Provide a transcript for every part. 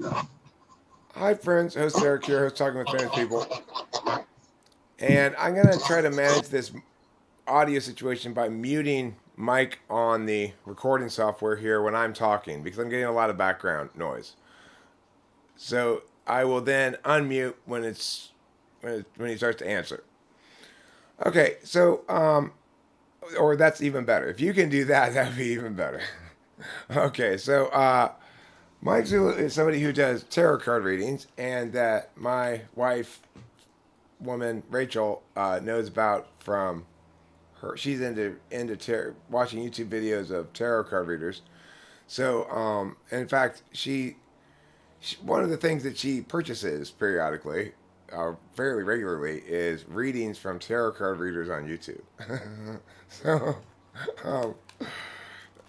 Hi, friends. Host Eric here, host Talking with Famous People. And I'm going to try to manage this audio situation by muting Mike on the recording software here when I'm talking because I'm getting a lot of background noise. So I will then unmute when he starts to answer. Okay, so or that's even better. If you can do that, that would be even better. Okay, so Mike Zulu is somebody who does tarot card readings, and that my wife, woman Rachel, knows about from her. She's into watching YouTube videos of tarot card readers. So, in fact, she one of the things that she purchases periodically, fairly regularly, is readings from tarot card readers on YouTube. So, um,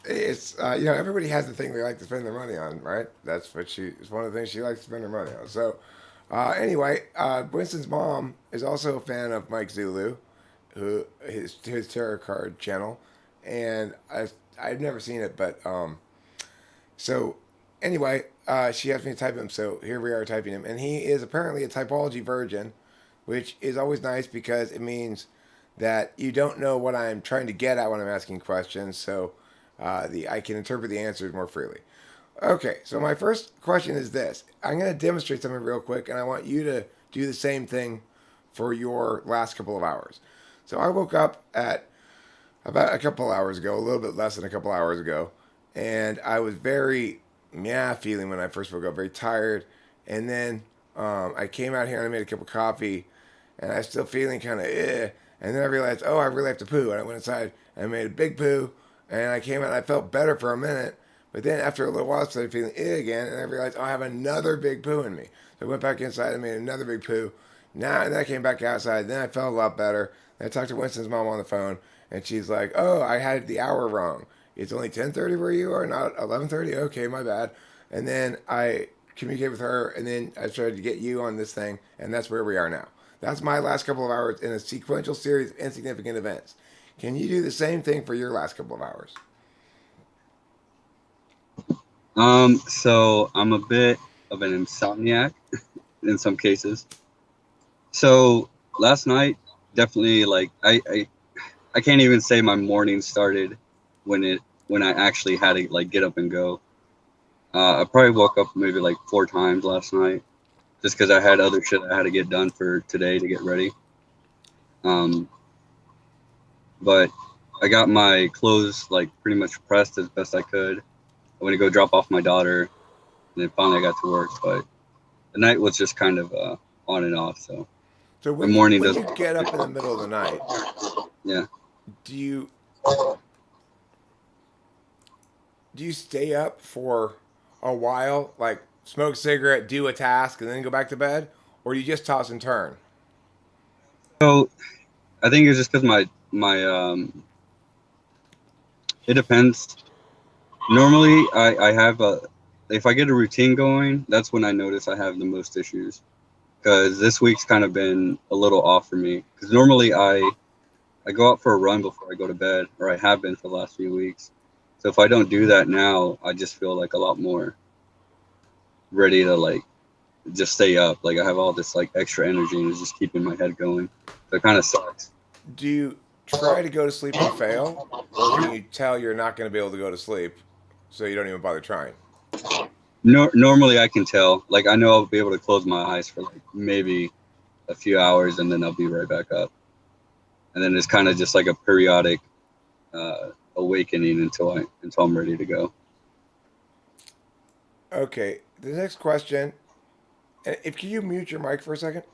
it's everybody has the thing they like to spend their money on, right? That's what she. It's one of the things she likes to spend her money on. So, anyway, Winston's mom is also a fan of Mike Zulu, who his tarot card channel, and I've never seen it, but so anyway, she asked me to type him, so here we are typing him, and he is apparently a typology virgin, which is always nice because it means that you don't know what I'm trying to get at when I'm asking questions, so the I can interpret the answers more freely. Okay, so my first question is this: I'm going to demonstrate something real quick, and I want you to do the same thing for your last couple of hours. So I woke up at about a couple hours ago, a little bit less than a couple hours ago, and I was very feeling when I first woke up, very tired, and then I came out here and I made a cup of coffee, and I was still feeling kind of and then I realized, oh, I really have to poo, and I went inside and I made a big poo, and I came out and I felt better for a minute, but then after a little while I started feeling again, and I realized, oh, I have another big poo in me, so I went back inside and made another big poo. Now and then I came back outside, then I felt a lot better. I talked to Winston's mom on the phone, and she's like, "Oh, I had the hour wrong. It's only 10:30 where you are, not 11:30. Okay, my bad." And then I communicated with her, and then I started to get you on this thing, and that's where we are now. That's my last couple of hours in a sequential series of insignificant events. Can you do the same thing for your last couple of hours? So I'm a bit of an insomniac in some cases. So last night, definitely I can't even say my morning started when I actually had to like get up and go. I probably woke up maybe like 4 times last night just because I had other shit I had to get done for today to get ready. Um, but I got my clothes like pretty much pressed as best I could. I went to go drop off my daughter, and then finally I got to work. But the night was just kind of on and off. So So my when you morning when doesn't. you get up in the middle of the night, Yeah. do you do you stay up for a while, like smoke a cigarette, do a task, and then go back to bed, or do you just toss and turn? So I think it's just because my it depends. Normally I have a if I get a routine going, that's when I notice I have the most issues. Because this week's kind of been a little off for me. Because normally I go out for a run before I go to bed, or I have been for the last few weeks. So if I don't do that now, I just feel like a lot more ready to like just stay up. Like I have all this like extra energy and it's just keeping my head going. So it kind of sucks. Do you try to go to sleep and fail, or can you tell you're not going to be able to go to sleep, so you don't even bother trying? Normally I can tell. Like I know I'll be able to close my eyes for like maybe a few hours and then I'll be right back up. And then it's kind of just like a periodic awakening until I'm ready to go. Okay, the next question. If can you mute your mic for a second?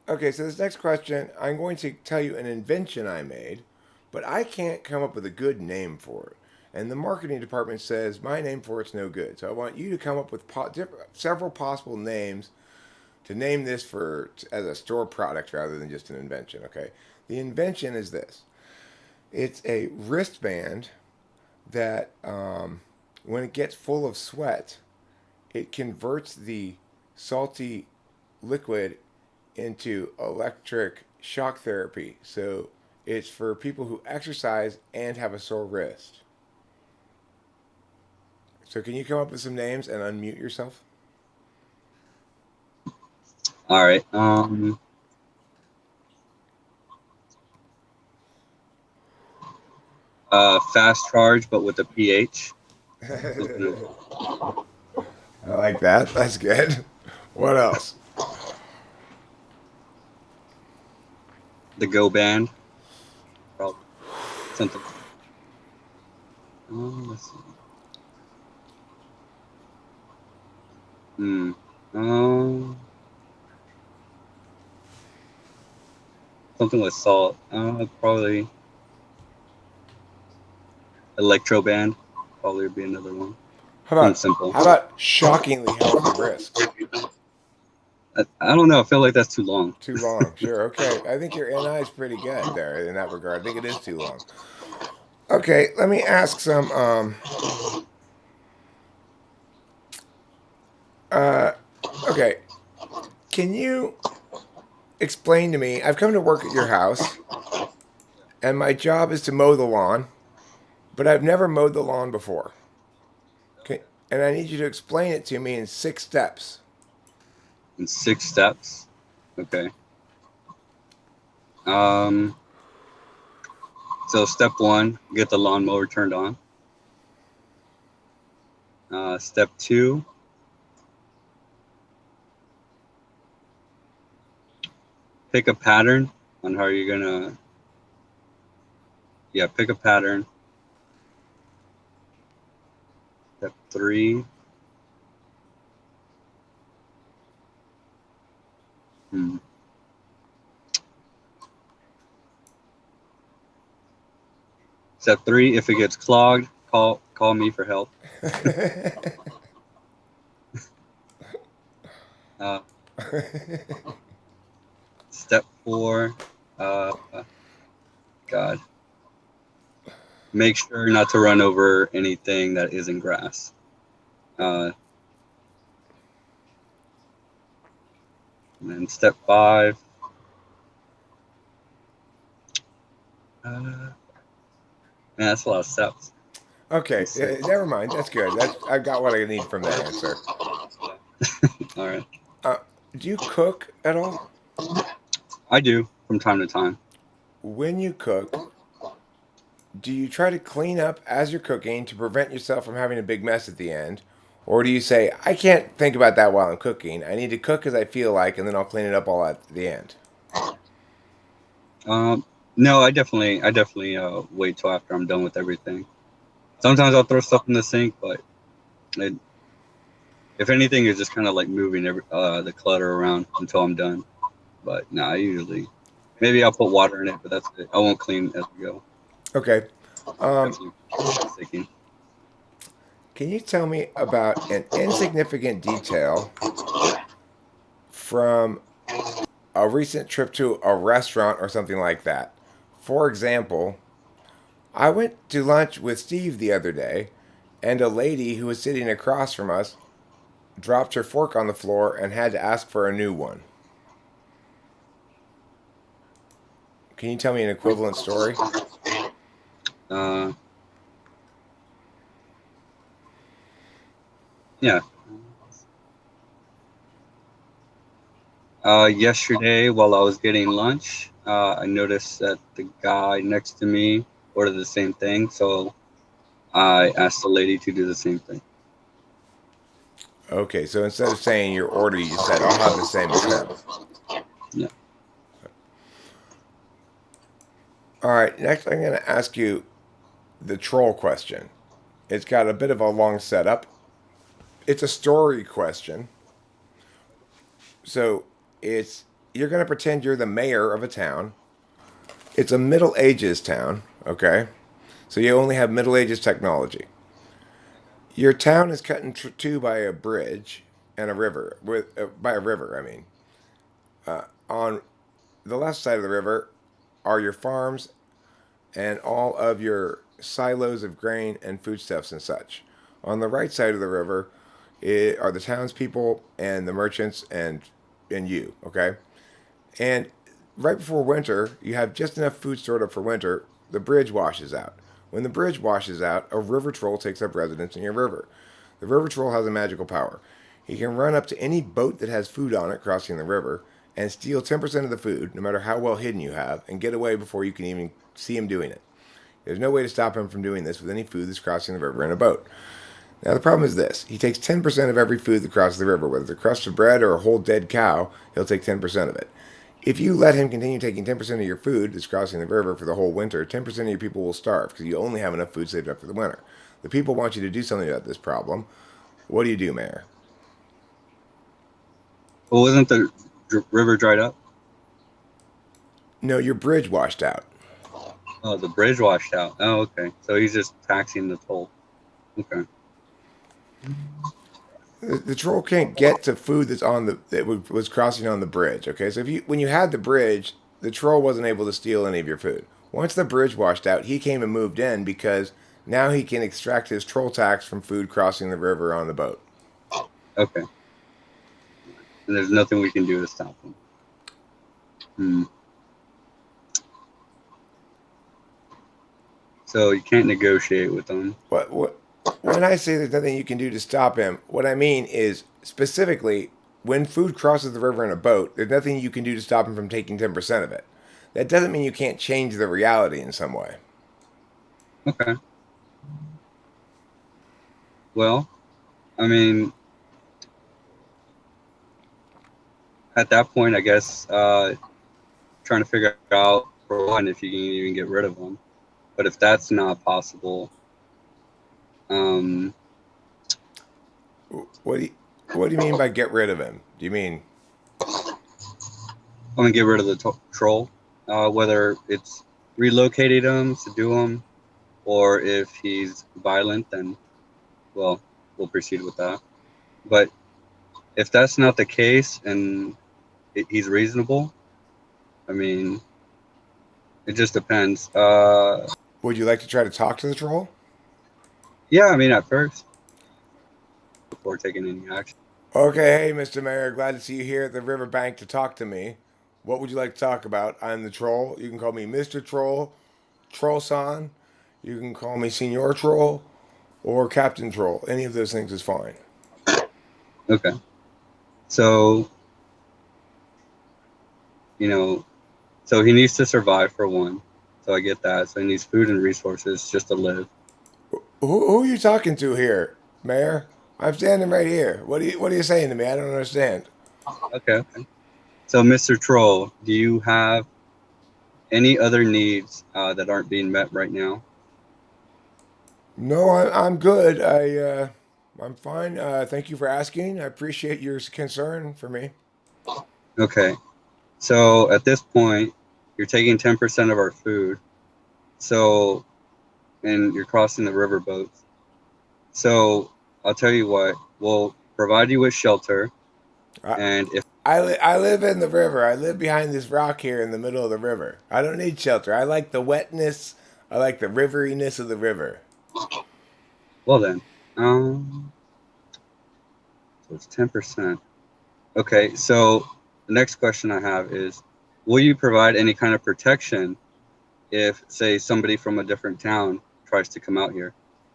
Okay, so this next question, I'm going to tell you an invention I made, but I can't come up with a good name for it. And the marketing department says my name for it's no good. So I want you to come up with several possible names to name this for as a store product rather than just an invention. Okay, the invention is this: it's a wristband that, when it gets full of sweat, it converts the salty liquid into electric shock therapy. So it's for people who exercise and have a sore wrist. So can you come up with some names and unmute yourself? All right. Fast charge, but with a pH. Something like I like that. That's good. What else? the Go band. Probably something. Let's see. Hmm. Um. Something with salt. Probably electro band. Probably would be another one. How Something about simple. how about shockingly healthy risks? I don't know. I feel like that's too long. Too long. Sure. Okay. I think your NI is pretty good there in that regard. I think it is too long. Okay. Let me ask some. Uh. Okay. Can you explain to me? I've come to work at your house, and my job is to mow the lawn, but I've never mowed the lawn before. Okay. And I need you to explain it to me in 6 steps. In 6 steps. Okay. Um. So step one, get the lawnmower turned on. Step two, pick a pattern on how you're gonna. Yeah, pick a pattern. Step three. Hmm. Step three, if it gets clogged, call me for help. Uh, Step four, uh, God, make sure not to run over anything that isn't grass. Uh, and then step five, man, that's a lot of steps. Okay, Let's see. never mind. That's good. That's I got what I need from that answer. All right, Uh, do you cook at all? I do from time to time. When you cook, do you try to clean up as you're cooking to prevent yourself from having a big mess at the end? Or do you say, I can't think about that while I'm cooking. I need to cook as I feel like, and then I'll clean it up all at the end? Um, no, I definitely wait till after I'm done with everything. Sometimes I'll throw stuff in the sink, but it, if anything, it's just kind of like moving the clutter around until I'm done. But no, I usually maybe I'll put water in it, but that's it. I won't clean as we go. Okay. Um, Definitely sticking. can you tell me about an insignificant detail from a recent trip to a restaurant or something like that? For example, I went to lunch with Steve the other day, and a lady who was sitting across from us dropped her fork on the floor and had to ask for a new one. Can you tell me an equivalent story? Uh, yeah. Yesterday, while I was getting lunch, I noticed that the guy next to me ordered the same thing, so I asked the lady to do the same thing. Okay, so instead of saying your order, you said, I'll have the same as him. Yeah. All right, next I'm going to ask you the troll question. It's got a bit of a long setup. It's a story question. So it's you're going to pretend you're the mayor of a town. It's a Middle Ages town, okay? So you only have Middle Ages technology. Your town is cut in two by a bridge and a river. With by a river, I mean. On the left side of the river are your farms and all of your silos of grain and foodstuffs and such. On the right side of the river are the townspeople and the merchants and you, okay? And right before winter, you have just enough food stored up for winter. The bridge washes out. When the bridge washes out, a river troll takes up residence in your river. The river troll has a magical power. He can run up to any boat that has food on it crossing the river and steal 10% of the food, no matter how well hidden you have, and get away before you can even see him doing it. There's no way to stop him from doing this with any food that's crossing the river in a boat. Now, the problem is this: he takes 10% of every food that crosses the river, whether it's a crust of bread or a whole dead cow, he'll take 10% of it. If you let him continue taking 10% of your food that's crossing the river for the whole winter, 10% of your people will starve because you only have enough food saved up for the winter. The people want you to do something about this problem. What do you do, Mayor? Well, wasn't the river dried up? No, your bridge washed out. Oh, the bridge washed out. Oh, okay. So he's just taxing the toll. Okay. The troll can't get to food that's on that was crossing on the bridge. Okay, so when you had the bridge, the troll wasn't able to steal any of your food. Once the bridge washed out, he came and moved in because now he can extract his troll tax from food crossing the river on the boat. Okay. And there's nothing we can do to stop him. So you can't negotiate with them. What? When I say there's nothing you can do to stop him, what I mean is specifically when food crosses the river in a boat, there's nothing you can do to stop him from taking 10% of it. That doesn't mean you can't change the reality in some way. Okay. Well, I mean, at that point, I guess trying to figure out, for one, if you can even get rid of them. But if that's not possible, What do you mean by get rid of him? Do you mean I'm gonna get rid of the troll, whether it's relocating him, subdue him, or if he's violent, then well, we'll proceed with that. But if that's not the case and he's reasonable, I mean, it just depends. would you like to try to talk to the troll? Yeah, I mean, at first, before taking any action. Okay, hey, Mr. Mayor, glad to see you here at the riverbank to talk to me. What would you like to talk about? I'm the troll. You can call me Mr. Troll, Troll-san. You can call me Senior Troll or Captain Troll. Any of those things is fine. Okay. So, you know, so he needs to survive for one. So I get that. So he needs food and resources just to live. Who are you talking to here, Mayor? I'm standing right here. What are you saying to me? I don't understand. Okay. So, Mr. Troll, do you have any other needs that aren't being met right now? No, I'm good. I'm fine. Thank you for asking. I appreciate your concern for me. Okay. So at this point, you're taking 10% of our food. So, and you're crossing the river boats. So I'll tell you what, we'll provide you with shelter. I, And if, I live in the river. I live behind this rock here in the middle of the river. I don't need shelter. I like the wetness. I like the riveriness of the river. well then, so it's 10%. Okay. So the next question I have is, will you provide any kind of protection if, say, somebody from a different town tries to come out here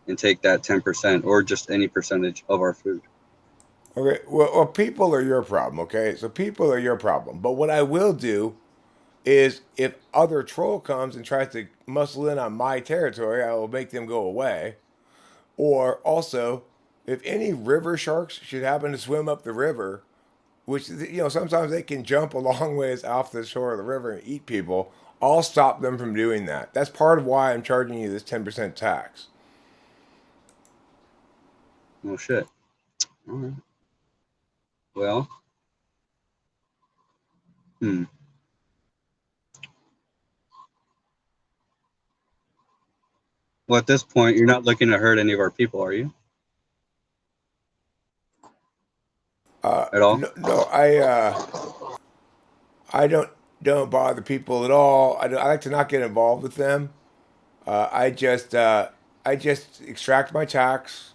and take that 10% or just any percentage of our food? Okay, well, people are your problem, okay? So people are your problem. But what I will do is if other troll comes and tries to muscle in on my territory, I will make them go away. Or also, if any river sharks should happen to swim up the river, which sometimes they can jump a long ways off the shore of the river and eat people, I'll stop them from doing that. That's part of why I'm charging you this 10% tax. Oh shit. All right. Well, hmm. Well, at this point, you're not looking to hurt any of our people, are you? At all? No, I don't bother people at all. I like to not get involved with them. Uh, I just uh, I just extract my tax.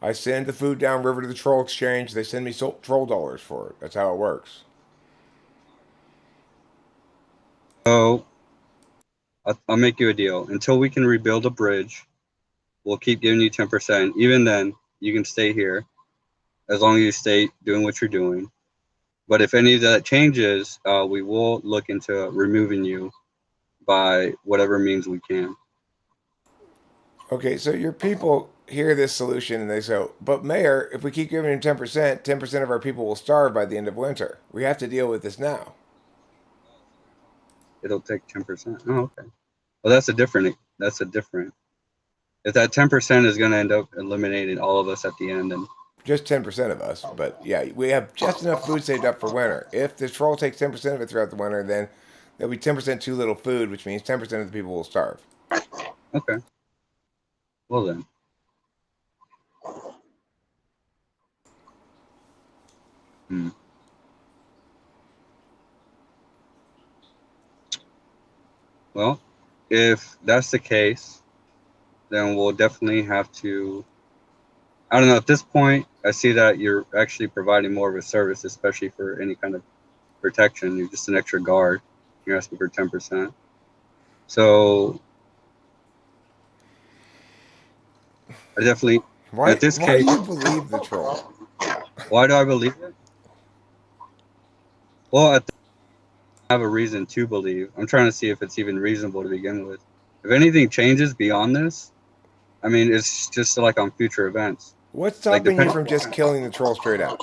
I send the food downriver to the troll exchange. They send me troll dollars for it. That's how it works. So I'll make you a deal. Until we can rebuild a bridge, we'll keep giving you 10%. Even then, you can stay here as long as you stay doing what you're doing. But if any of that changes, we will look into removing you by whatever means we can. Okay, so your people hear this solution and they say, but Mayor, if we keep giving him 10%, 10% of our people will starve by the end of winter. We have to deal with this now. It'll take 10%. Oh, okay. Well, that's a different. That's a different. If that 10% is going to end up eliminating all of us at the end, then Just 10% of us, but yeah, we have just enough food saved up for winter. If the troll takes 10% of it throughout the winter, then there'll be 10% too little food, which means 10% of the people will starve. okay. Well then. Hmm. Well, if that's the case, then we'll definitely have to. I don't know. At this point, I see that you're actually providing more of a service, especially for any kind of protection. You're just an extra guard. You're asking for 10%. So I definitely, Why, at this why do case, you believe the troll? why do I believe it? Well, I have a reason to believe. I'm trying to see if it's even reasonable to begin with. If anything changes beyond this, I mean, it's just like on future events. What's Like stopping you depending from just killing the troll straight out?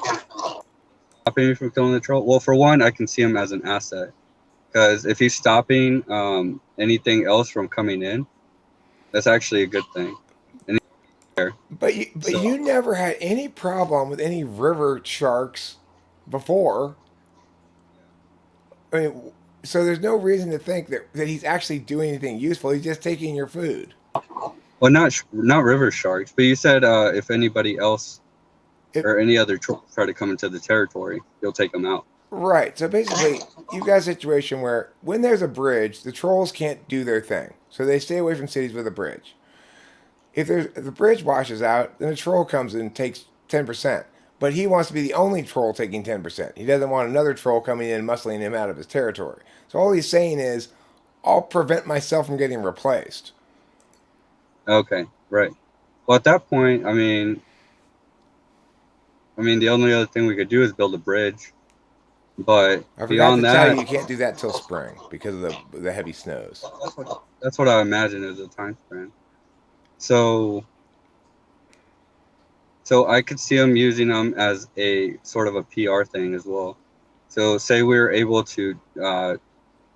stopping me from killing the troll. Well, for one, I can see him as an asset because if he's stopping anything else from coming in, that's actually a good thing. And he's there, But so you never had any problem with any river sharks before. I mean, so there's no reason to think that he's actually doing anything useful. He's just taking your food. well, not river sharks, but you said if anybody else It, or any other trolls try to come into the territory, he'll take them out. right. So basically, you've got a situation where when there's a bridge, the trolls can't do their thing. So they stay away from cities with a bridge. If the bridge washes out, then a troll comes in and takes 10%. But he wants to be the only troll taking 10%. He doesn't want another troll coming in and muscling him out of his territory. So all he's saying is, I'll prevent myself from getting replaced. Okay, right. Well, at that point, the only other thing we could do is build a bridge. But I forgot to beyond tell that, you, you can't do that till spring because of the heavy snows. that's what I imagine is a time span. So, so I could see them using them as a sort of a PR thing as well. So, say we were able to,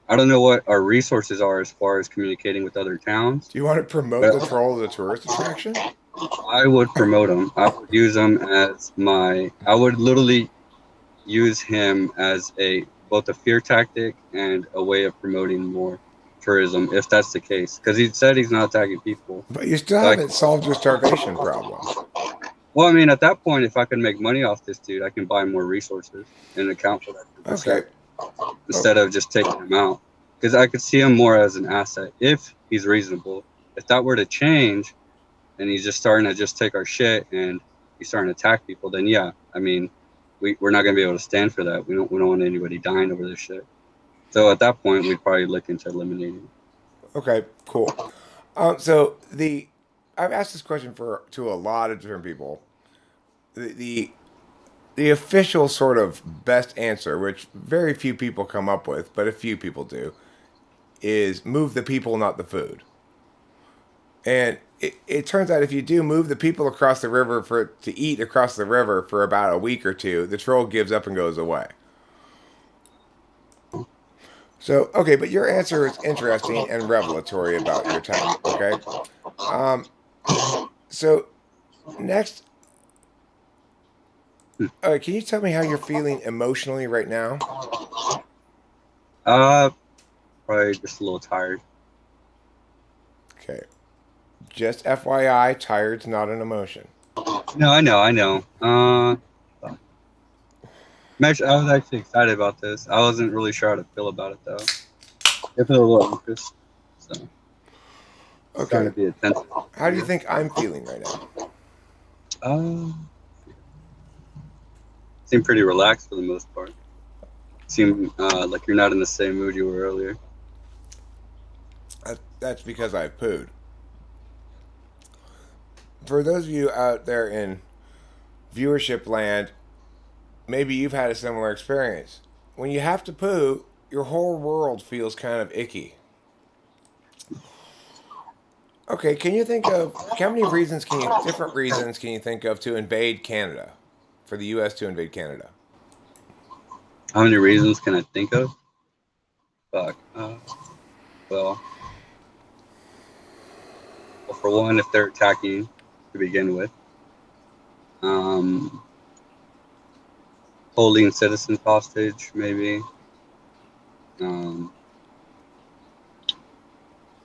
I don't know what our resources are as far as communicating with other towns, Do you want to promote but the troll as a tourist attraction? I would promote them. I would use them as I would literally use him as a both a fear tactic and a way of promoting more tourism, if that's the case. Because he said he's not attacking people. But you still So haven't solved your starvation problem. well, at that point, if I can make money off this dude, I can buy more resources and account for that Okay. 10% instead of just taking him out. Because I could see him more as an asset if he's reasonable. If that were to change and he's just starting to just take our shit and he's starting to attack people, then yeah, we're not gonna be able to stand for that. We don't want anybody dying over this shit. So at that point, we'd probably look into eliminating. Okay. Cool. So I've asked this question to a lot of different people. The the official sort of best answer, which very few people come up with, but a few people do, is move the people, not the food. And it turns out if you do move the people across the river to eat across the river for about a week or two, the troll gives up and goes away. So, okay, but your answer is interesting and revelatory about your type, okay? Um, so, next, can you tell me how you're feeling emotionally right now? Uh, Probably just a little tired. Okay. Just FYI, tired's not an emotion. No, I know. I was actually excited about this. I wasn't really sure how to feel about it though. I feel a little anxious, so just trying Okay. to be attentive. How do you think I'm feeling right now? Uh, Seem pretty relaxed for the most part. Seem like you're not in the same mood you were earlier. That's because I've pooed. For those of you out there in viewership land, maybe you've had a similar experience. When you have to poo, your whole world feels kind of icky. Okay, can you think of how many reasons different reasons can you think of to invade Canada, for the U.S. to invade Canada? How many reasons can I think of? Fuck. Well, for one, if they're attacking to begin with, um, holding citizens hostage, maybe. Um,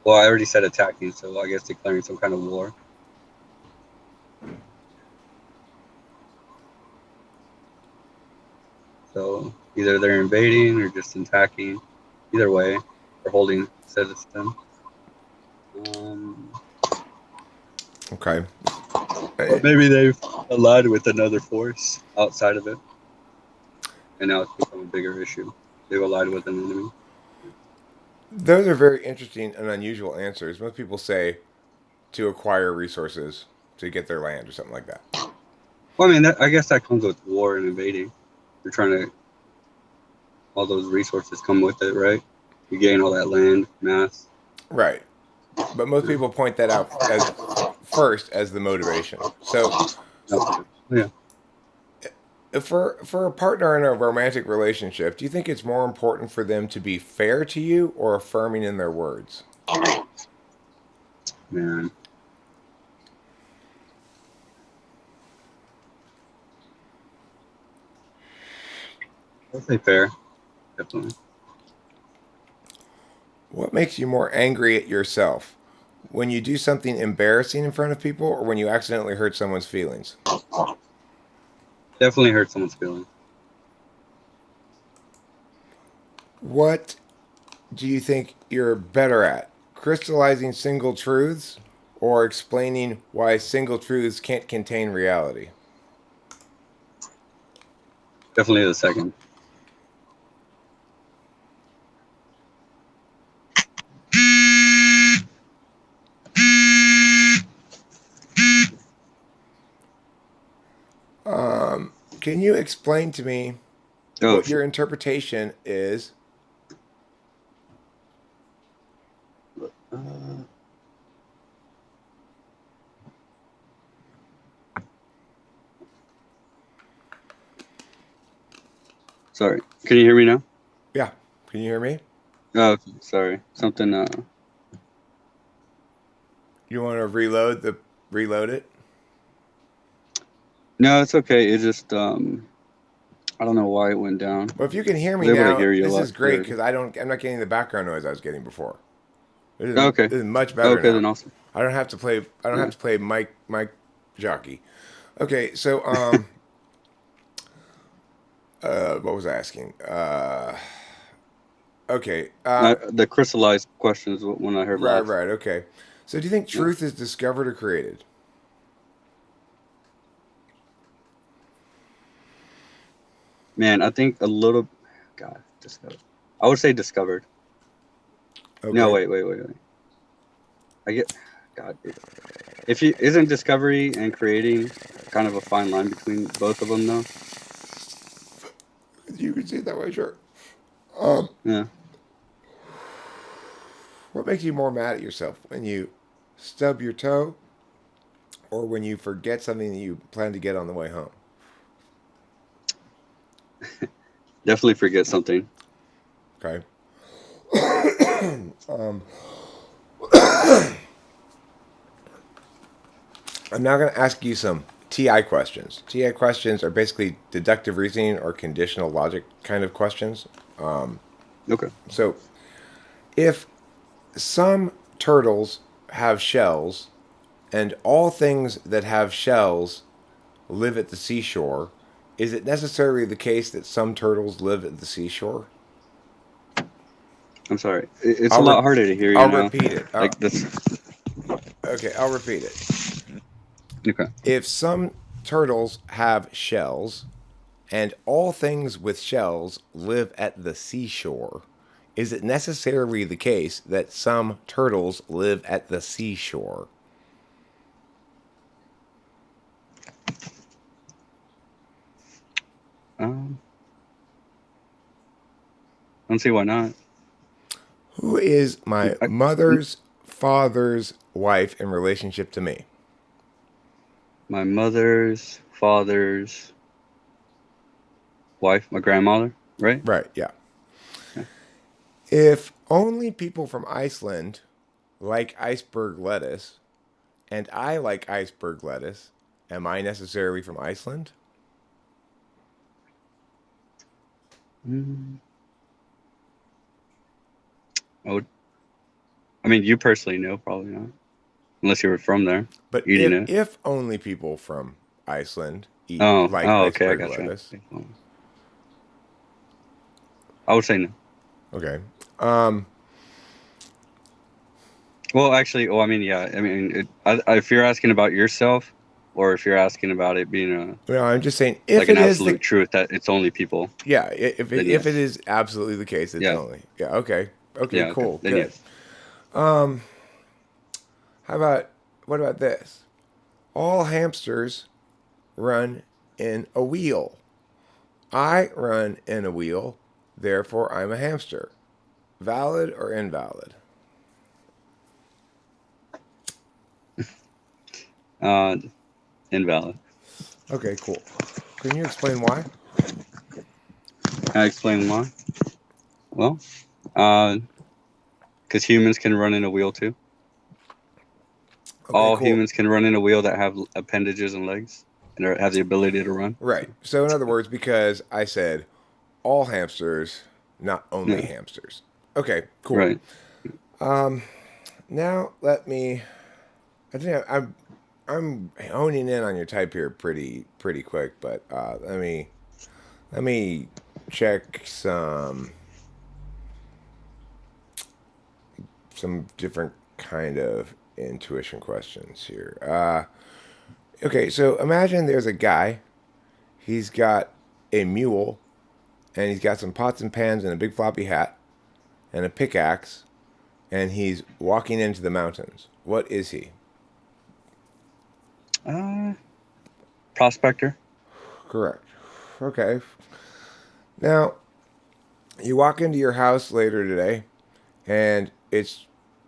well, I already said attacking, so I guess declaring some kind of war. So either they're invading or just attacking. Either way, they're holding citizens. Um, Okay. or maybe they've allied with another force outside of it, and now it's become a bigger issue. They've allied with an enemy. Those are very interesting and unusual answers. Most people say to acquire resources to get their land or something like that. Well, I mean, I guess that comes with war and invading. You're trying to, all those resources come with it, right? You gain all that land mass. Right. But most people point that out as first as the motivation. So Okay. Yeah, for a partner in a romantic relationship, do you think it's more important for them to be fair to you or affirming in their words? man. I'll say fair, definitely. What makes you more angry at yourself? When you do something embarrassing in front of people or when you accidentally hurt someone's feelings? Definitely hurt someone's feelings. What do you think you're better at? Crystallizing single truths or explaining why single truths can't contain reality? Definitely the second. Can you explain to me Oh what shit. your interpretation is Uh, sorry. Can you hear me now? Yeah. Can you hear me? Oh, okay. Sorry. Something. You want to reload it? No, it's okay. It just I don't know why it went down. Well, if you can hear I was me able to now, hear you a this lot is great clearer. because I'm not getting the background noise I was getting before. Okay. This is much better Okay, now. then awesome. I don't have to play. I don't have Yeah. to play Mike jockey. Okay, so what was I asking? Okay, The crystallized question is one I heard last. right. Okay, so do you think Yeah. truth is discovered or created? Man, I think a little. God, discovered. I would say discovered. No, Okay, wait. I get. God, if you isn't discovery and creating kind of a fine line between both of them, though. you can see it that way, sure. Yeah. What makes you more mad at yourself when you stub your toe, or when you forget something that you plan to get on the way home? Definitely forget something. Okay. I'm now going to ask you some TI questions. TI questions are basically deductive reasoning or conditional logic kind of questions. Okay. So, if some turtles have shells and all things that have shells live at the seashore, is it necessarily the case that some turtles live at the seashore? I'm sorry. It's a I'll re- lot harder to hear you I'll now. repeat it. Like this. Okay, I'll repeat it. Okay. If some turtles have shells and all things with shells live at the seashore, is it necessarily the case that some turtles live at the seashore? I don't see why not. Who is my I, mother's father's wife in relationship to me? my mother's father's wife, my grandmother, right? Right, yeah. Yeah. If only people from Iceland like iceberg lettuce, and I like iceberg lettuce, am I necessarily from Iceland? Mm, I would. I mean, you personally know, probably not, unless you were from there But eating it. if only people from Iceland eat Oh, like oh, okay, I iceberg got you. lettuce. I would say no. Okay. Um, Well, actually, well, I mean, yeah. I mean, if you're asking about yourself, or if you're asking about it being no, I'm just saying if like an it is the absolute truth that it's only people, yeah, then if it yes. is absolutely the case, it's Yeah, only yeah. Okay, okay, yeah, okay, cool, then good. yes. How about what about this? All hamsters run in a wheel. I run in a wheel, therefore I'm a hamster. Valid or invalid? Uh, Invalid. Okay, cool. Can you explain why? Can I explain why? Well, because humans can run in a wheel too. Okay, All cool. humans can run in a wheel that have appendages and legs and have the ability to run. Right. So in other words, because I said all hamsters, not only Yeah, hamsters. Okay, cool. right. Now let me. I think I'm honing in on your type here pretty quick, but let me check some different kind of intuition questions here. Okay, so imagine there's a guy. He's got a mule, and he's got some pots and pans and a big floppy hat and a pickaxe, and he's walking into the mountains. What is he? Uh, Prospector. Correct. Okay. Now, you walk into your house later today, and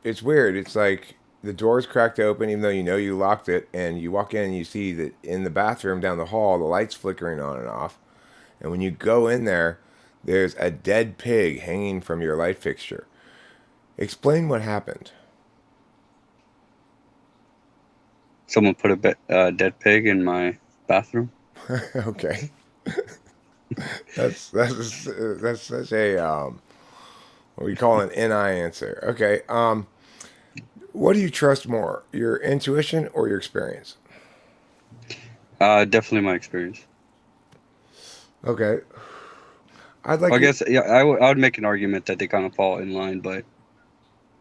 it's weird. It's like the door's cracked open, even though you know you locked it, and you walk in and you see that in the bathroom down the hall, the lights flickering on and off. And when you go in there, there's a dead pig hanging from your light fixture. Explain what happened. Someone put a dead pig in my bathroom. Okay, that's such a what we call an NI answer. Okay, what do you trust more, your intuition or your experience? Definitely my experience. Okay, I'd like I you. guess yeah, I would make an argument that they kind of fall in line, but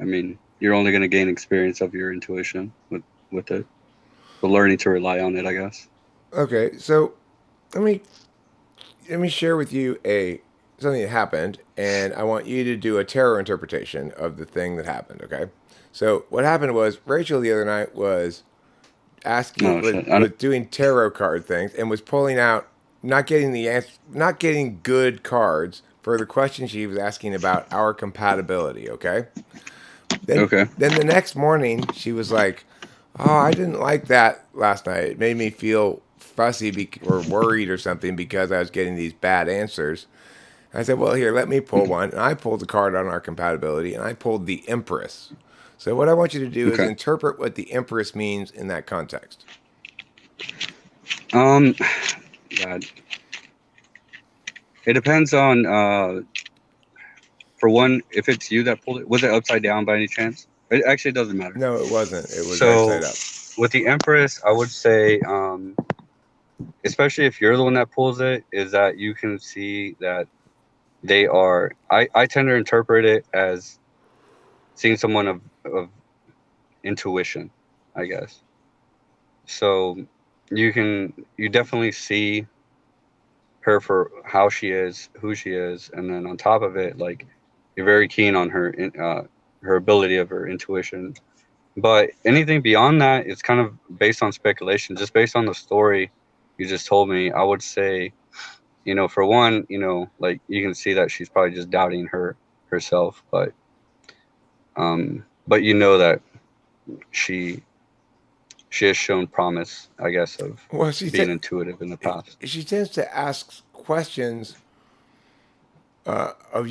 I mean, you're only going to gain experience of your intuition with it, but learning to rely on it, I guess. Okay, so let me let me share with you a something that happened, and I want you to do a tarot interpretation of the thing that happened. Okay, so what happened was Rachel the other night was asking No shit. was doing tarot card things and was pulling out not getting the answer, not getting good cards for the question she was asking about our compatibility. Okay, then Okay. then the next morning she was like, "Oh, I didn't like that last night. It made me feel fussy or worried or something because I was getting these bad answers." I said, "Well, here, let me pull one." And I pulled a card on our compatibility, and I pulled the Empress. So what I want you to do is Okay. interpret what the Empress means in that context. Um, God, it depends on for one, if it's you that pulled it, was it upside down by any chance? It actually doesn't matter. No, it wasn't. It was right So side up. with the Empress, I would say, especially if you're the one that pulls it, is that you can see that they are. I tend to interpret it as seeing someone of intuition, I guess. So you definitely see her for how she is, who she is, and then on top of it, like you're very keen on her ability of her intuition. But anything beyond that, it's kind of based on speculation. Just based on the story you just told me, I would say For one, like you can see that she's probably just doubting herself, but that she she has shown promise, I guess, of Well, being intuitive in the past. she tends to ask questions of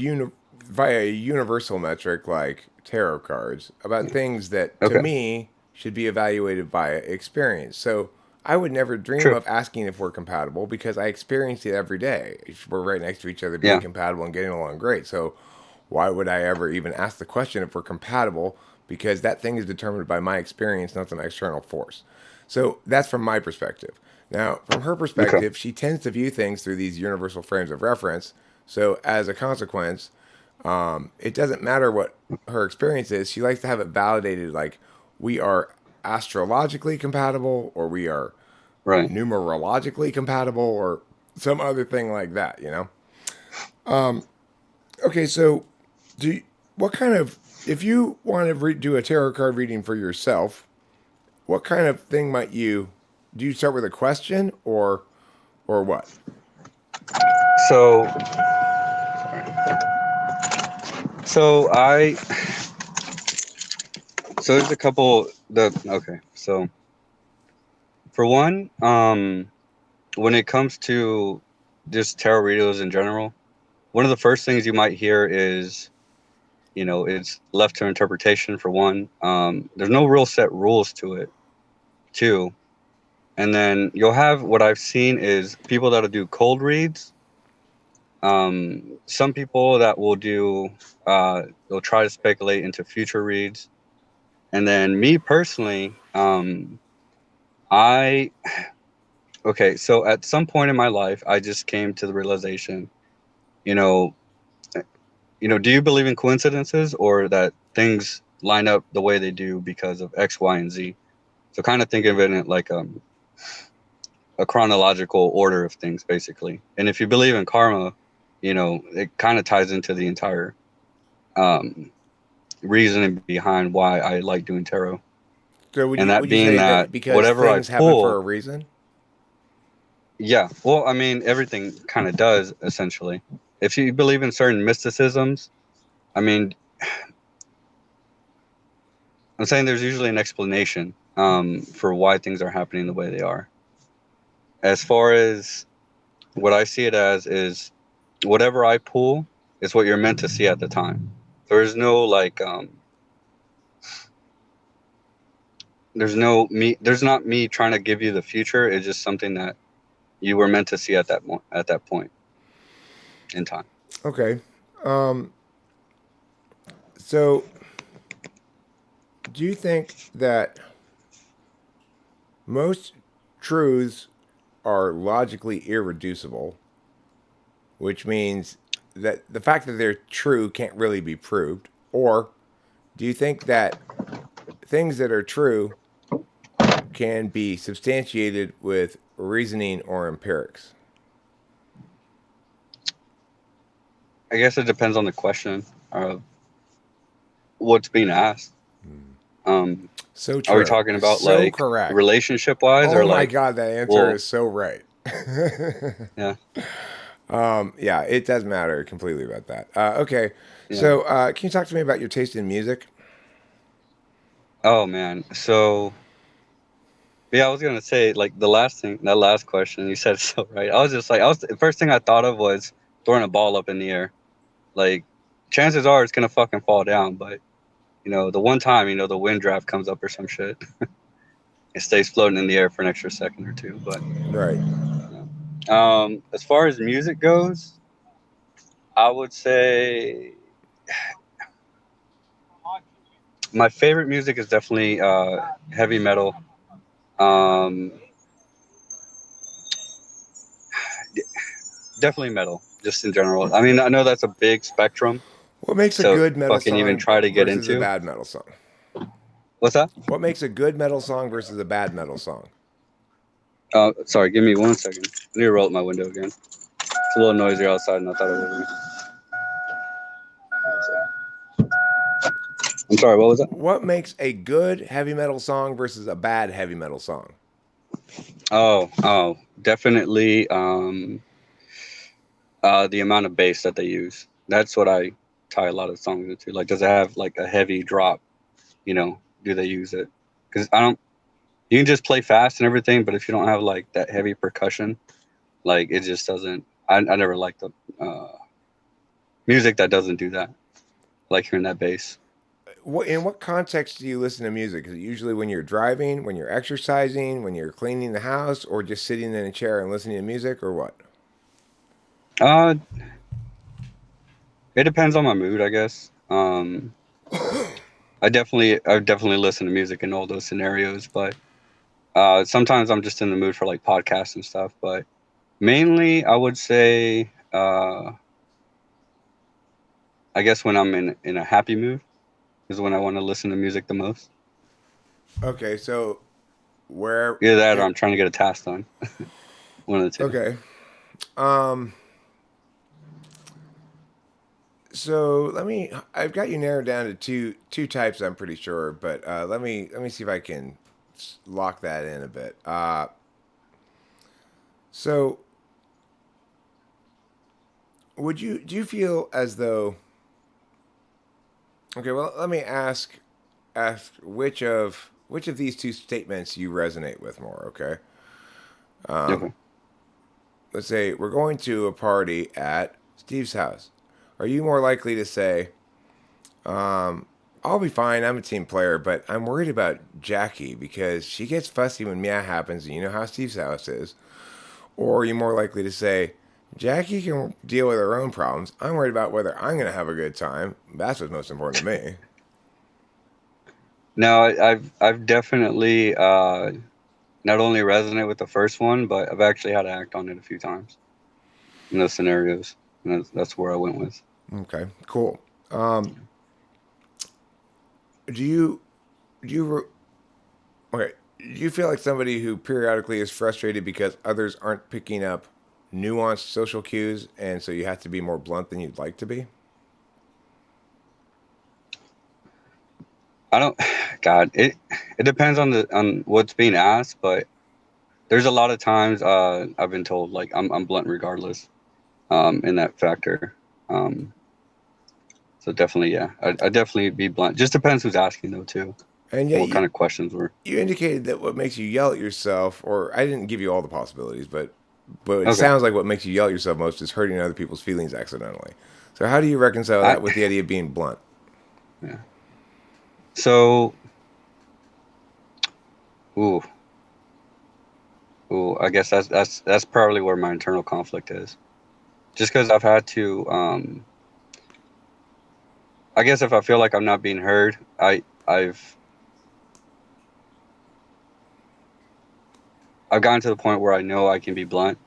via a universal metric like tarot cards about things that to Okay, me should be evaluated by experience. So I would never dream true. of asking if we're compatible because I experience it every day. We're right next to each other, being Yeah, compatible and getting along great. So why would I ever even ask the question if we're compatible? Because that thing is determined by my experience, not some external force. So that's from my perspective. Now, from her okay, perspective, she tends to view things through these universal frames of reference. So, as a consequence, it doesn't matter what her experience is. She likes to have it validated like we are astrologically compatible or we are right. numerologically compatible or some other thing like that, you know? Okay, so do you, what kind of, if you want to do a tarot card reading for yourself, what kind of thing might you, do you start with a question or what? So, so I, so there's a couple. Okay. So for one, when it comes to just tarot readers in general, one of the first things you might hear is, it's left to interpretation. For one, there's no real set rules to it. Two, and then you'll have what I've seen is people that'll do cold reads. Some people that will do, they'll try to speculate into future reads. And then me personally, I okay, so at some point in my life, I just came to the realization, you know, do you believe in coincidences or that things line up the way they do because of X, Y, and Z? So kind of think of it in like a chronological order of things, basically. And if you believe in karma, it kind of ties into the entire um, reasoning behind why I like doing tarot. So And that would you being say that that because whatever I things happen for pull, a reason? yeah, well, I mean, everything kind of does essentially. If you believe in certain mysticisms, I mean, I'm saying there's usually an explanation for why things are happening the way they are. As far as what I see it as is whatever I pull is what you're meant to see at the time. There's no like, there's not me trying to give you the future. It's just something that you were meant to see at at that point in time. Okay. Um, so do you think that most truths are logically irreducible, which means that the fact that they're true can't really be proved? Or do you think that things that are true can be substantiated with reasoning or empirics? I guess it depends on the question of what's being asked. Um, So are we true. talking about So like correct. relationship wise Oh or my like, God, that answer well, is so right. yeah, Yeah, it does matter completely about that. Okay, yeah. so can you talk to me about your taste in music? Oh man. So yeah, I was gonna say like the last thing, that last question you said so right. I was just like, the first thing I thought of was throwing a ball up in the air. Like, chances are it's gonna fucking fall down, but the one time the wind draft comes up or some shit, it stays floating in the air for an extra second or two. But Right. as far as music goes, I would say my favorite music is definitely heavy metal. Um, definitely metal, just in general. I mean, I know that's a big spectrum What makes a to good metal fucking even song try to get versus a into. bad metal song? What's that? What makes a good metal song versus a bad metal song? Sorry, give me 1 second. I need to roll up my window again. It's a little noisier outside, and I thought it would be. I'm sorry, what was that? What makes a good heavy metal song versus a bad heavy metal song? Oh, definitely. The amount of bass that they use. That's what I tie a lot of songs into. Like, does it have like a heavy drop? You know, do they use it? Because I don't. You can just play fast and everything, but if you don't have like that heavy percussion, like it just doesn't. I never liked the music that doesn't do that. I like hearing that bass. In what context do you listen to music? Is it usually when you're driving, when you're exercising, when you're cleaning the house, or just sitting in a chair and listening to music, or what? Uh, it depends on my mood, I guess. I definitely listen to music in all those scenarios, but sometimes I'm just in the mood for like podcasts and stuff. But mainly, I would say, I guess when I'm in a happy mood is when I want to listen to music the most. Okay, so where? Either that or It, I'm trying to get a task done. One of the two. okay. Um. So let me. I've got you narrowed down to two types. I'm pretty sure, but let me see if I can lock that in a bit. So do you feel as though? Okay, well, let me ask which of these two statements you resonate with more. Okay. Okay. Let's say we're going to a party at Steve's house. Are you more likely to say, I'll be fine, I'm a team player, but I'm worried about Jackie because she gets fussy when meow happens, and you know how Steve's house is? Or are you more likely to say, Jackie can deal with her own problems. I'm worried about whether I'm going to have a good time. That's what's most important to me. Now I've definitely not only resonate with the first one, but I've actually had to act on it a few times in those scenarios, and that's where I went with. Okay, cool. Um, do you do you okay? Do you feel like somebody who periodically is frustrated because others aren't picking up nuanced social cues, and so you have to be more blunt than you'd like to be? I don't. God, it depends on what's being asked, but there's a lot of times I've been told like I'm blunt regardless. In that factor. Um, so definitely, yeah, I definitely be blunt. Just depends who's asking though too, And and yet what kind of questions were. you indicated that what makes you yell at yourself, or I didn't give you all the possibilities, but it Okay, sounds like what makes you yell at yourself most is hurting other people's feelings accidentally. So how do you reconcile I that with the idea of being blunt? yeah. So, ooh, I guess that's probably where my internal conflict is. Just because I've had to, I guess if I feel like I'm not being heard, I've gotten to the point where I know I can be blunt,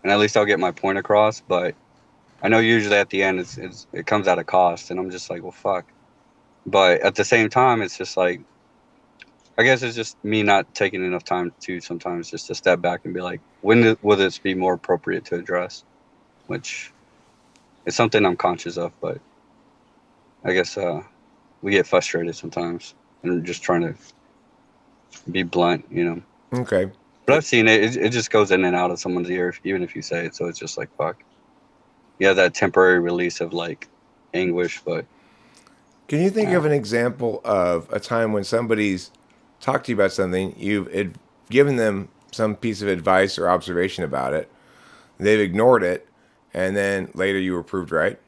and at least I'll get my point across. But I know usually at the end it comes at a cost, and I'm just like, well, fuck. But at the same time, it's just like I guess it's just me not taking enough time to sometimes just to step back and be like, will this be more appropriate to address? Which is something I'm conscious of, but I guess we get frustrated sometimes and just trying to be blunt, you know. Okay. But I've seen it. It just goes in and out of someone's ear, even if you say it. So it's just like fuck. Yeah, that temporary release of like anguish, but Can you think uh, of an example of a time when somebody's talked to you about something, given them some piece of advice or observation about it, they've ignored it, and then later you were proved right?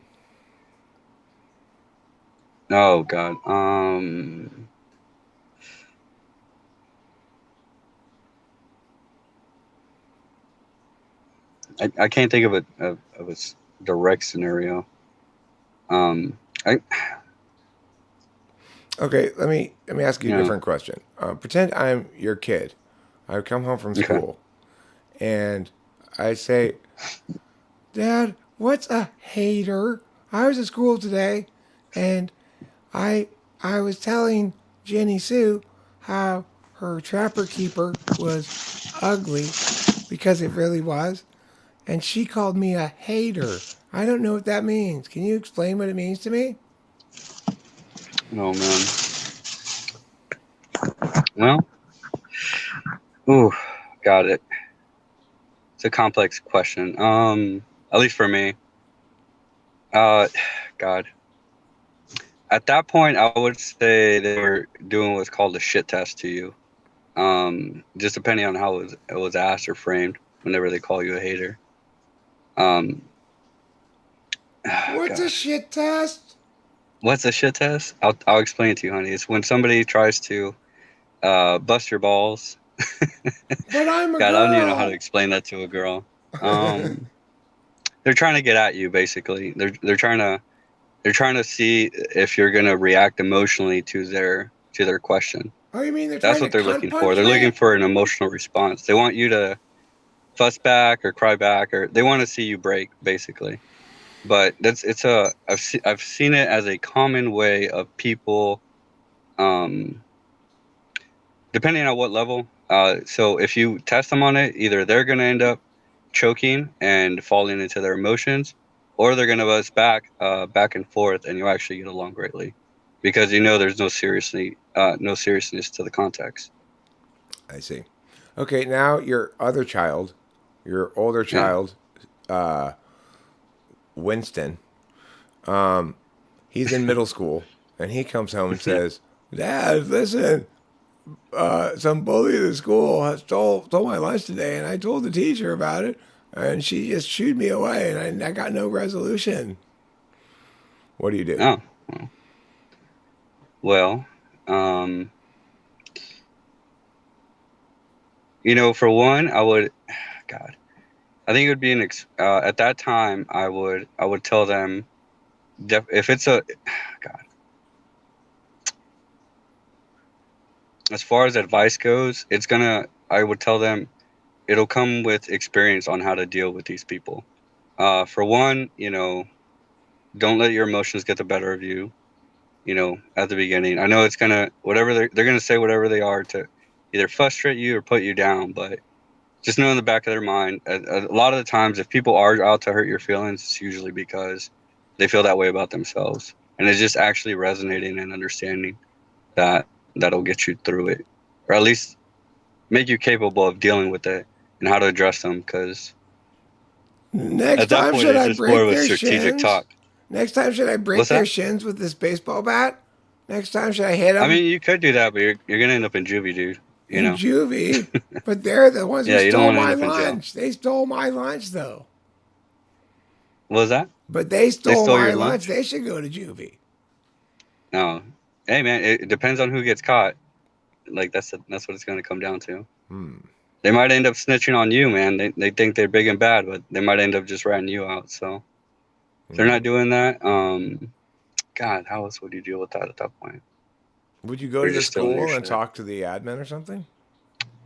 oh god. I can't think of a direct scenario. Um, I Okay, let me ask you a you know different question. Pretend I'm your kid. I come home from okay. school, and I say, Dad, what's a hater? I was at school today, and I I was telling Jenny Sue how her trapper keeper was ugly because it really was, and she called me a hater. I don't know what that means. Can you explain what it means to me? Oh man. Well, ooh, got it. It's a complex question. At least for me. Uh, God. At that point, I would say they were doing what's called a shit test to you. Just depending on how it was asked or framed. Whenever they call you a hater. Um, What's a God. shit test? What's a shit test? I'll explain it to you, honey. It's when somebody tries to bust your balls. But I'm a God, I don't even know how to girl. explain that to a girl. Um, they're trying to get at you, basically. They're trying to see if you're gonna react emotionally to their question. Oh, you mean they're That's trying to what they're cunt looking for. punch They're looking me? for an emotional response. They want you to fuss back or cry back, or they want to see you break, basically. But I've seen it as a common way of people, um, depending on what level. So if you test them on it, either they're gonna end up choking and falling into their emotions, or they're gonna buzz back and forth, and you actually get along greatly, because there's no seriousness to the context. I see. Okay, now your other child, your older Yeah. child, uh, Winston, he's in middle school, and he comes home and says, "Dad, listen, some bully at the school has stole my lunch today, and I told the teacher about it, and she just shooed me away, and I got no resolution." What do you do? Oh, well, um, for one, I would, God, I think it would be at that time I would tell them, if it's a, God, as far as advice goes, I would tell them it'll come with experience on how to deal with these people. For one, don't let your emotions get the better of you. At the beginning, I know it's gonna whatever they're gonna say whatever they are to either frustrate you or put you down, but just know in the back of their mind, a lot of the times, if people are out to hurt your feelings, it's usually because they feel that way about themselves, and it's just actually resonating and understanding that'll get you through it, or at least make you capable of dealing with it and how to address them. Because Next at that time, point, should it's I just more break of a their strategic shins? talk. Next time, should I break What's their that? shins with this baseball bat? Next time, should I hit I them mean, you could do that, but you're gonna end up in juvie, dude. You in know? juvie? But they're the ones who Yeah, you don't stole want to end my up in jail. lunch. They stole my lunch, though. What was that? But they They stole stole my your lunch. lunch? They should go to juvie. No. Hey, man, it depends on who gets caught. Like that's what it's gonna come down to. They might end up snitching on you, man. They think they're big and bad, but they might end up just ratting you out. So if they're not doing that, God, how else would you deal with that at that point? Would you go Or to you're the just still in your school and shit. talk to the admin or something?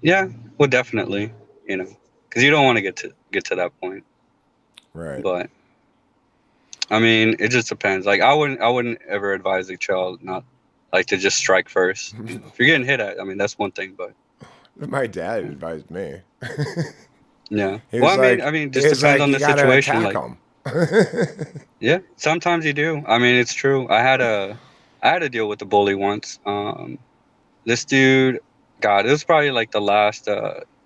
Yeah, well, definitely, because you don't want to get to that point. Right. But I mean, it just depends. Like I wouldn't ever advise a child not like to just strike first. If you're getting hit at, I mean, that's one thing. But My dad advised me. yeah, well, I mean, just depends on You the gotta situation. attack Like, them. yeah, sometimes you do. I mean, it's true. I had to deal with the bully once. This dude, God, it was probably like the last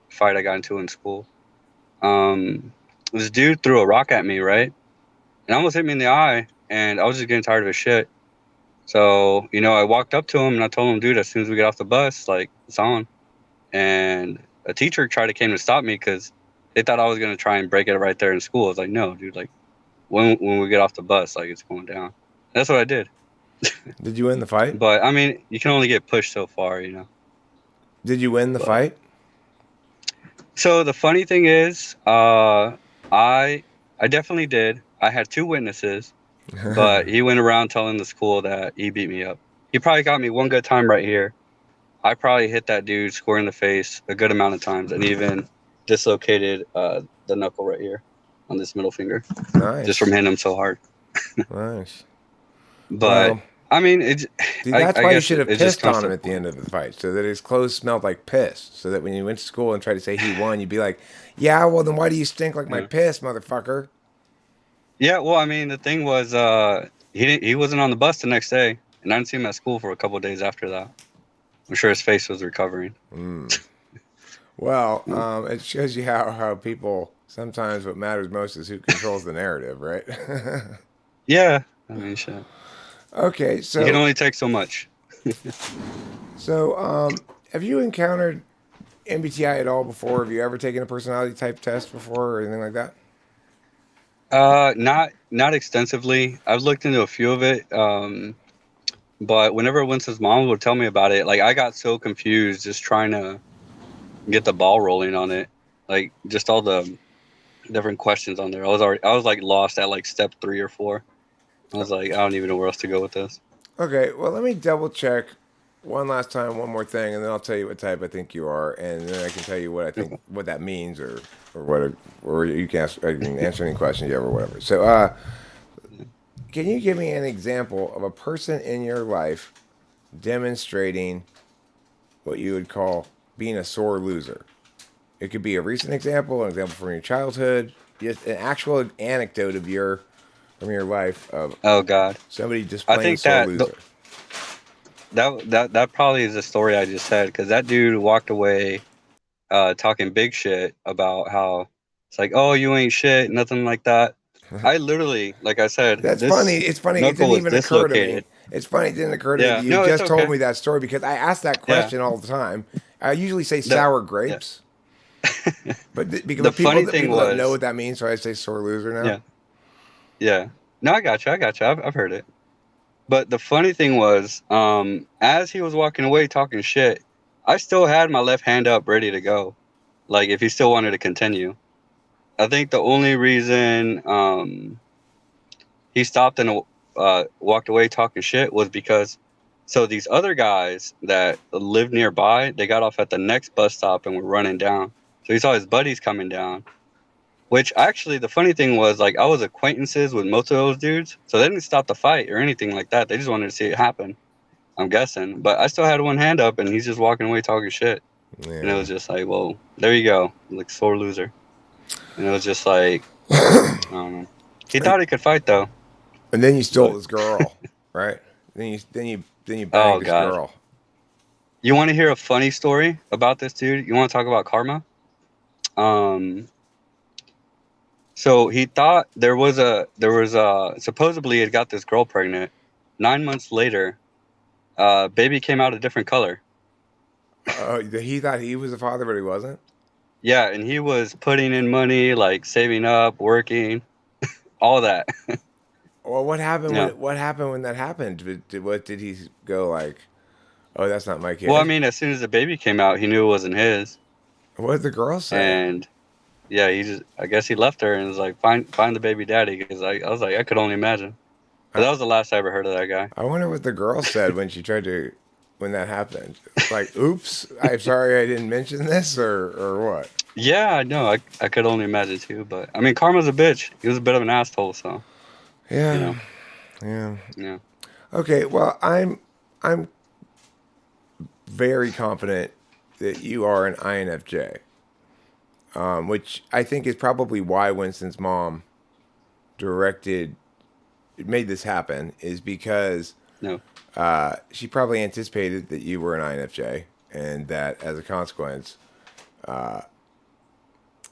fight I got into in school. Um, this dude threw a rock at me, right, and almost hit me in the eye, and I was just getting tired of his shit. So, I walked up to him and I told him, dude, as soon as we get off the bus, like, it's on. And a teacher tried to came to stop me because they thought I was gonna try and break it right there in school. I was like, no, dude, like, when we get off the bus, like, it's going down. That's what I did. Did you win the fight? But I mean, you can only get pushed so far. Did you win the But fight? so the funny thing is, I I definitely did. I had two witnesses, but he went around telling the school that he beat me up. He probably got me one good time right here. I probably hit that dude square in the face a good amount of times, and even dislocated the knuckle right here on this middle finger just from Nice. hitting him so hard. Nice. But Well, I mean, see, that's I why you guess should have it just pissed comes on to him a at the point. end of the fight so that his clothes smelled like piss. So that when you went to school and tried to say he won, you'd be like, yeah, well, then why do you stink like my Yeah. piss, motherfucker? Yeah. Well, I mean, the thing was, he wasn't on the bus the next day, and I didn't see him at school for a couple of days after that. I'm sure his face was recovering. Well, Yeah. it shows you how people sometimes what matters most is who controls the narrative, right? Yeah, I mean, shit. Okay, You can only take so much. have you encountered MBTI at all before? Have you ever taken a personality type test before or anything like that? Not extensively. I've looked into a few of it. But whenever Winston's mom would tell me about it, like I got so confused just trying to get the ball rolling on it. Like just all the different questions on there. I was like lost at like step 3 or 4. I was like, I don't even know where else to go with this. Okay, well, let me double check one last time, one more thing, and then I'll tell you what type I think you are, and then I can tell you what I think Okay. what that means, or what, or you can ask, I can answer any questions you have or whatever. So, can you give me an example of a person in your life demonstrating what you would call being a sore loser? It could be a recent example, an example from your childhood, just an actual anecdote of your from your life of Oh God. somebody I displaying think sore loser. that probably is the story I just said because that dude walked away talking big shit about how it's like, oh, you ain't shit, nothing like that. I literally, like I said, That's funny. this It's funny. It knuckle didn't was even occur to me. dislocated. It's funny. It didn't occur to me that Yeah, you no, it's just told okay. me that story because I ask that Yeah, question all the time. I usually say the sour yeah. grapes, but because The but funny thing people don't know was, what that means, so I say sore loser now. yeah, yeah. No, I got you. I got you. I've heard it. But the funny thing was, as he was walking away talking shit, I still had my left hand up ready to go. Like if he still wanted to continue. I think the only reason he stopped and walked away talking shit was because so these other guys that lived nearby, they got off at the next bus stop and were running down. So he saw his buddies coming down. Which actually, the funny thing was, like, I was acquaintances with most of those dudes, so they didn't stop the fight or anything like that. They just wanted to see it happen. I'm guessing, but I still had one hand up, and he's just walking away talking shit. And it Yeah. was just like, well, there you go, like sore loser. And it was just like, I don't know. He And, thought he could fight though, and then you stole but this girl, right? Then you oh banged this god. girl. You want to hear a funny story about this dude? You want to talk about karma? Um, so he thought there was a supposedly he had got this girl pregnant. 9 months later, baby came out a different color. He thought he was the father, but he wasn't. Yeah, and he was putting in money, like saving up, working, all that. Well, Yeah. what happened when that happened? What did he go like? Oh, that's not my Well, I kid. mean, as soon as the baby came out, he knew it wasn't his, What did the girl say? and yeah, he just I guess he left her and was like, find the baby daddy, because I was like, I could only imagine. But I, that was the last I ever heard of that guy. I wonder what the girl said when she tried to when that happened. Like, oops, I'm sorry I didn't mention this, or what? Yeah, I know. I could only imagine too. But I mean, Karma's a bitch. He was a bit of an asshole, so you Yeah, know, yeah. yeah. Okay, well, I'm very confident that you are an INFJ, which I think is probably why Winston's mom directed made this happen is because No, she probably anticipated that you were an INFJ and that as a consequence,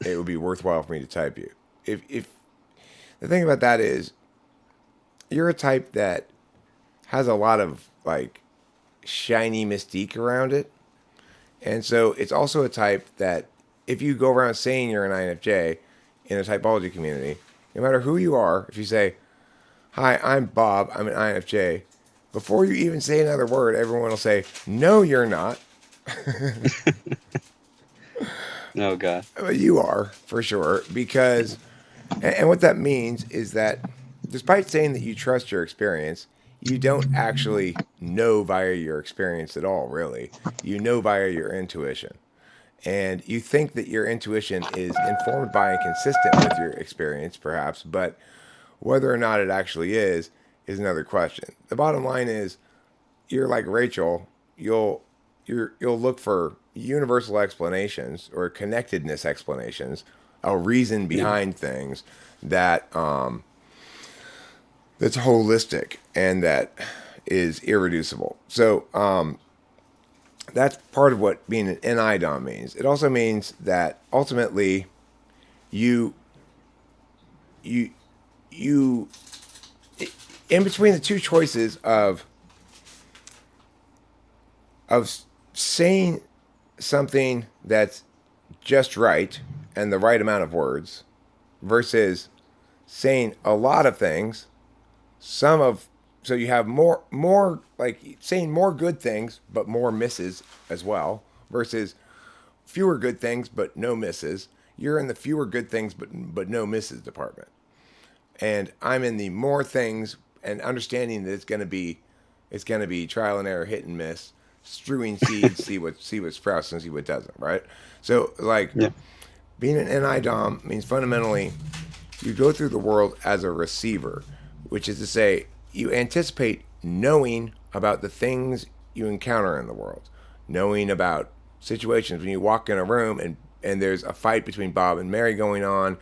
it would be worthwhile for me to type you. If the thing about that is, you're a type that has a lot of like shiny mystique around it, and so it's also a type that if you go around saying you're an INFJ in a typology community, no matter who you are, if you say, "Hi, I'm Bob. I'm an INFJ," before you even say another word, everyone will say, "No, you're not." no, God. Well, you are for sure because, and what that means is that despite saying that you trust your experience, you don't actually know via your experience at all, really. You know via your intuition. And you think that your intuition is informed by and consistent with your experience, perhaps, but whether or not it actually is another question. The bottom line is you're like Rachel, you'll look for universal explanations or connectedness explanations, a reason Yeah, behind things that that's holistic and that is irreducible. So that's part of what being an NI means. It also means that ultimately you you you in between the two choices of saying something that's just right and the right amount of words versus saying a lot of things, some of so you have more like saying more good things but more misses as well versus fewer good things but no misses. You're in the fewer good things but no misses department. And I'm in the more things and understanding that it's going to be trial and error, hit and miss, strewing seeds, see what sprouts and see what doesn't, right? So like Yeah. being an NI Dom means fundamentally you go through the world as a receiver, which is to say you anticipate knowing about the things you encounter in the world, knowing about situations when you walk in a room and there's a fight between Bob and Mary going on,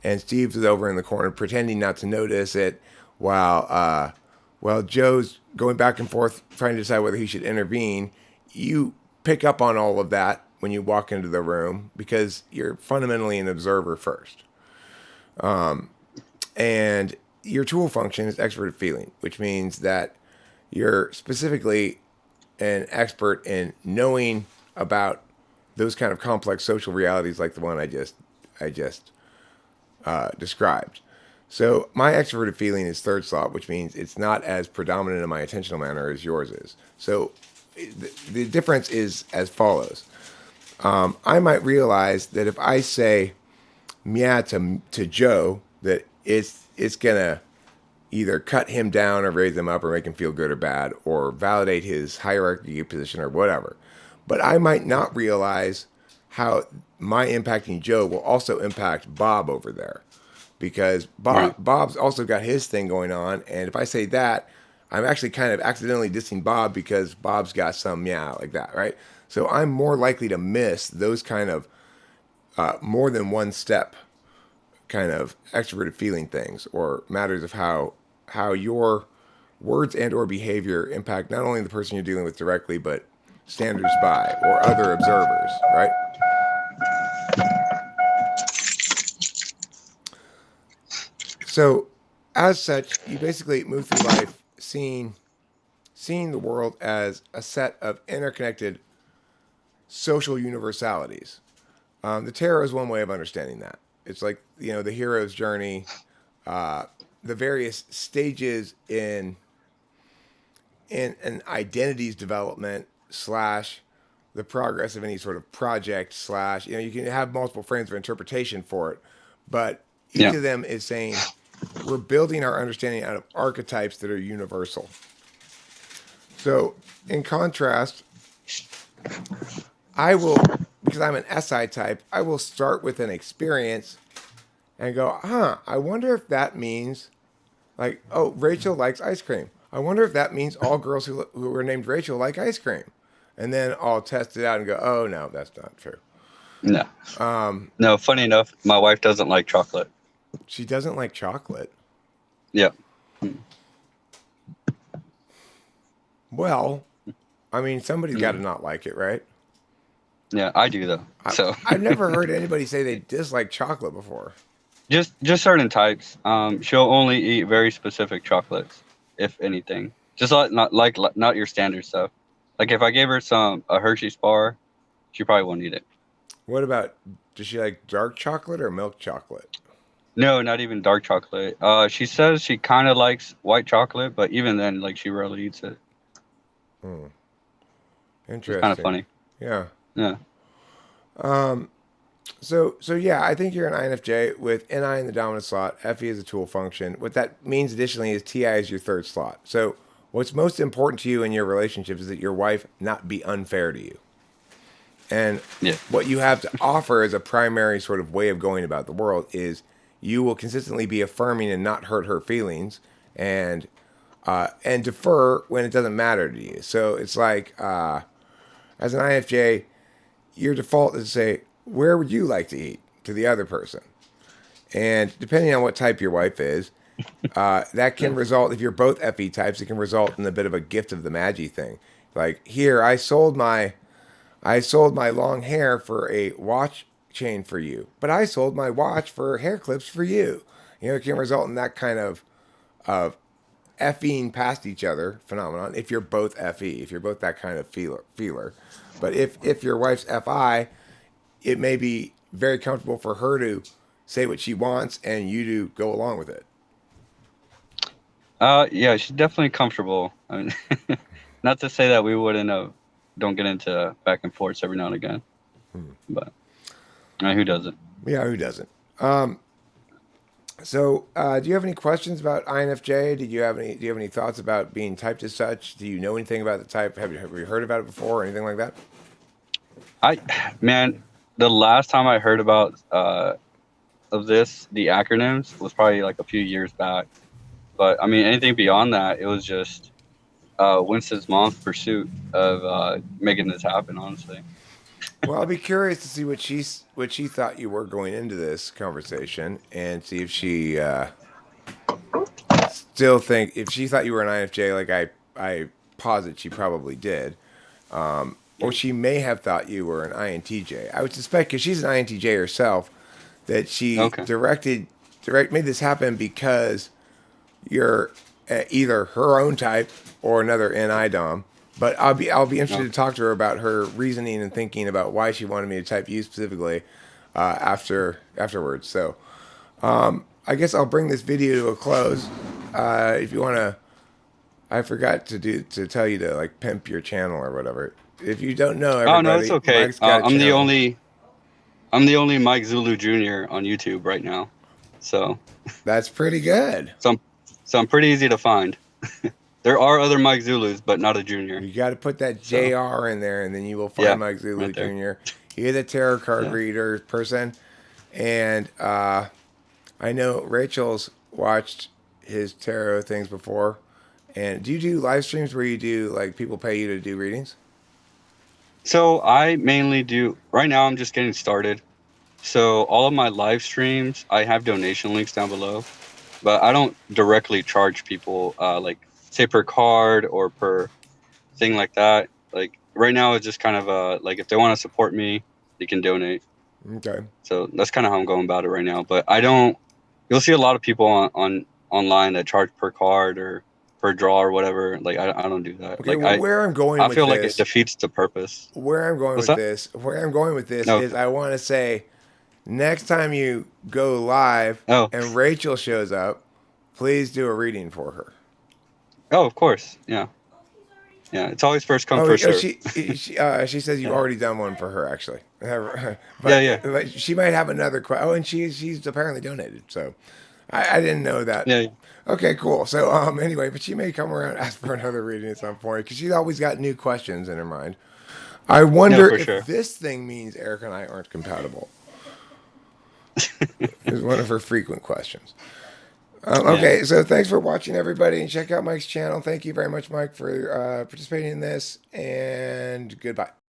and Steve's over in the corner pretending not to notice it while Joe's going back and forth trying to decide whether he should intervene. You pick up on all of that when you walk into the room because you're fundamentally an observer first. And your tool function is expert at feeling, which means that you're specifically an expert in knowing about those kind of complex social realities like the one I just described. So my extroverted feeling is third slot, which means it's not as predominant in my attentional manner as yours is. So the difference is as follows. I might realize that if I say "meow" to Joe, that it's gonna either cut him down or raise him up or make him feel good or bad or validate his hierarchy position or whatever. But I might not realize how my impacting Joe will also impact Bob over there because Right. Bob's also got his thing going on, and if I say that, I'm actually kind of accidentally dissing Bob because Bob's got some meow like that, right? So I'm more likely to miss those kind of more than one step kind of extroverted feeling things or matters of how your words and or behavior impact not only the person you're dealing with directly but standers by or other observers, right? So as such, you basically move through life seeing the world as a set of interconnected social universalities. The tarot is one way of understanding that. It's like the hero's journey, uh, the various stages in an identity's development slash the progress of any sort of project slash you can have multiple frames of interpretation for it, but each Yeah. of them is saying we're building our understanding out of archetypes that are universal. So in contrast, I will, because I'm an SI type, I will start with an experience and go, I wonder if that means, like, oh, Rachel likes ice cream. I wonder if that means all girls who are named Rachel like ice cream. And then I'll test it out and go, oh, no, that's not true. No. Um, No. Funny enough, my wife doesn't like chocolate. she doesn't like chocolate. Yeah. Well, I mean, somebody's got to not like it, right? Yeah, I do though. So I've never heard anybody say they dislike chocolate before. just certain types. She'll only eat very specific chocolates, if anything. Just not your standard stuff. Like if I gave her a Hershey's bar, she probably won't eat it. What about, does she like dark chocolate or milk chocolate? No, not even dark chocolate. She says she kind of likes white chocolate, but even then, like she rarely eats it. Hmm. It's kind of Interesting. funny. Yeah. Yeah. Um, so yeah, I think you're an INFJ with NI in the dominant slot. FE is a tool function. What that means additionally is TI is your third slot. So what's most important to you in your relationship is that your wife not be unfair to you. And Yeah. what you have to offer as a primary sort of way of going about the world is you will consistently be affirming and not hurt her feelings and defer when it doesn't matter to you. So it's like as an INFJ, your default is to say, where would you like to eat to the other person? And depending on what type your wife is, that can result, if you're both FE types, it can result in a bit of a gift of the Magi thing. Like, here, I sold my long hair for a watch chain for you, but I sold my watch for hair clips for you. It can result in that kind of effing past each other phenomenon. If you're both FE, if you're both that kind of feeler. But if your wife's FI, it may be very comfortable for her to say what she wants and you to go along with it. Yeah, she's definitely comfortable. I mean, not to say that we wouldn't don't get into back and forths every now and again, but who doesn't? Yeah, who doesn't? So, do you have any questions about INFJ? Do you have any thoughts about being typed as such? Do you know anything about the type? Have you heard about it before or anything like that? Man, the last time I heard about of this, the acronyms was probably like a few years back. But I mean, anything beyond that, it was just Winston's mom's pursuit of making this happen. Honestly. Well, I'll be curious to see what she thought you were going into this conversation, and see if she still think if she thought you were an INFJ, like I posit she probably did, or she may have thought you were an INTJ. I would suspect because she's an INTJ herself that she Okay. made this happen because you're either her own type or another NI dom. But I'll be interested to talk to her about her reasoning and thinking about why she wanted me to type you specifically afterwards. So I guess I'll bring this video to a close. If you want to, I forgot to tell you to like pimp your channel or whatever. If you don't know, everybody, Oh no, it's okay. Mike's got a I'm the channel. only Mike Zulu Jr. on YouTube right now, so That's pretty good. I'm pretty easy to find. There are other Mike Zulus, but not a junior. You got to put that So, JR in there, and then you will find Mike Zulu right there. Jr. He's a tarot card Yeah. reader person, and I know Rachel's watched his tarot things before. And do you do live streams where you do like people pay you to do readings? So I mainly do. Right now, I'm just getting started. So all of my live streams, I have donation links down below, but I don't directly charge people, like say per card or per thing like that. Like right now, it's just kind of like if they want to support me, they can donate. Okay. So that's kind of how I'm going about it right now. But I don't. You'll see a lot of people on online that charge per card or per draw or whatever. Like I don't do that. Okay. Like Well, where I'm going I with feel like it this, defeats the purpose. where I'm going What's with that? this, where I'm going with this No. is I want to say next time you go live Oh. and Rachel shows up, please do a reading for her. Oh, of course. Yeah. Yeah. It's always first come, first serve. She says you've already done one for her actually. But, Yeah. but she might have another question. Oh, and she's apparently donated. So I didn't know that. Yeah. Okay, cool. So anyway, but she may come around and ask for another reading at some point because she's always got new questions in her mind. I wonder for if sure. this thing means Eric and I aren't compatible. Is one of her frequent questions. Okay, so thanks for watching, everybody, and check out Mike's channel. Thank you very much, Mike, for participating in this, and goodbye.